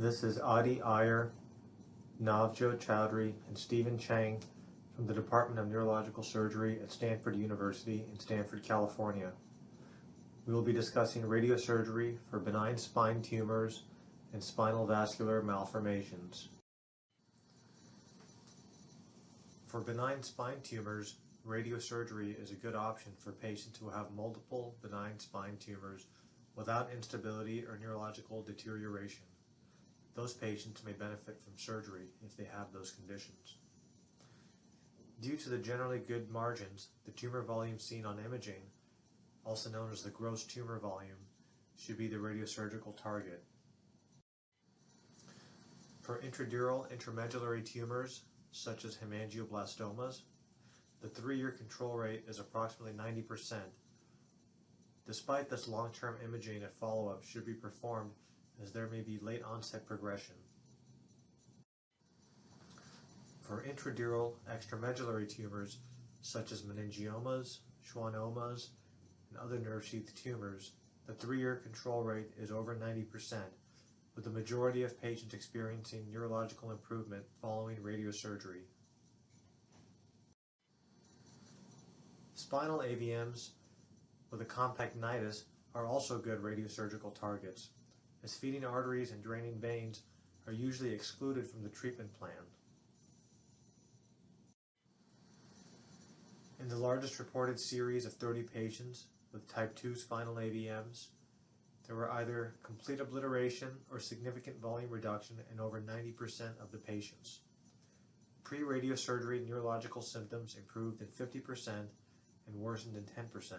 This is Adi Iyer, Navjot Chowdhury, and Stephen Chang from the Department of Neurological Surgery at Stanford University in Stanford, California. We will be discussing radiosurgery for benign spine tumors and spinal vascular malformations. For benign spine tumors, radiosurgery is a good option for patients who have multiple benign spine tumors without instability or neurological deterioration. Those patients may benefit from surgery if they have those conditions. Due to the generally good margins, the tumor volume seen on imaging, also known as the gross tumor volume, should be the radiosurgical target. For intradural intramedullary tumors, such as hemangioblastomas, the 3-year control rate is approximately 90%. Despite this, long-term imaging and follow-up should be performed as there may be late onset progression. For intradural extramedullary tumors, such as meningiomas, schwannomas, and other nerve sheath tumors, the 3-year control rate is over 90%, with the majority of patients experiencing neurological improvement following radiosurgery. Spinal AVMs with a compact nidus are also good radiosurgical targets, as feeding arteries and draining veins are usually excluded from the treatment plan. In the largest reported series of 30 patients with type 2 spinal AVMs, there were either complete obliteration or significant volume reduction in over 90% of the patients. Pre-radiosurgery neurological symptoms improved in 50% and worsened in 10%.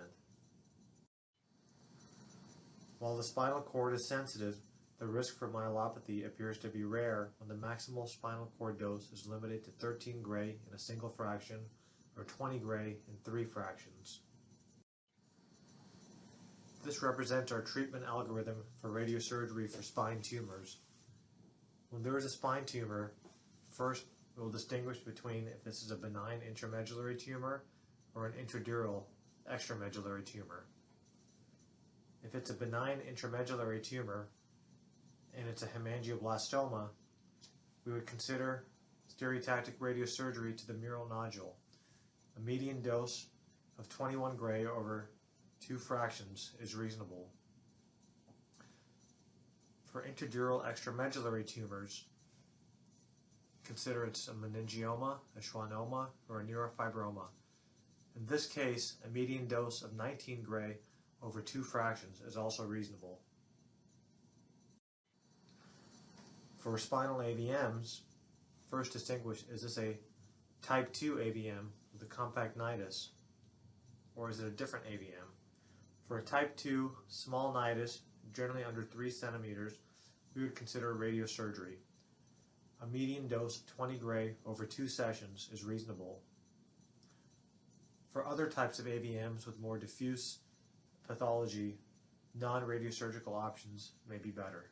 While the spinal cord is sensitive, the risk for myelopathy appears to be rare when the maximal spinal cord dose is limited to 13 gray in a single fraction or 20 gray in 3 fractions. This represents our treatment algorithm for radiosurgery for spine tumors. When there is a spine tumor, first we will distinguish between if this is a benign intramedullary tumor or an intradural extramedullary tumor. If it's a benign intramedullary tumor and it's a hemangioblastoma, we would consider stereotactic radiosurgery to the mural nodule. A median dose of 21 gray over 2 fractions is reasonable. For intradural extramedullary tumors, consider it's a meningioma, a schwannoma, or a neurofibroma. In this case, a median dose of 19 gray over 2 fractions is also reasonable. For spinal AVMs, first distinguish, is this a type 2 AVM with a compact nidus, or is it a different AVM? For a type 2 small nidus, generally under 3 centimeters, we would consider radiosurgery. A median dose of 20 gray over 2 sessions is reasonable. For other types of AVMs with more diffuse pathology, non-radiosurgical options may be better.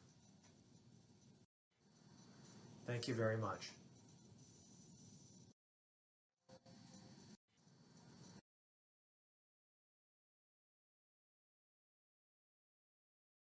Thank you very much.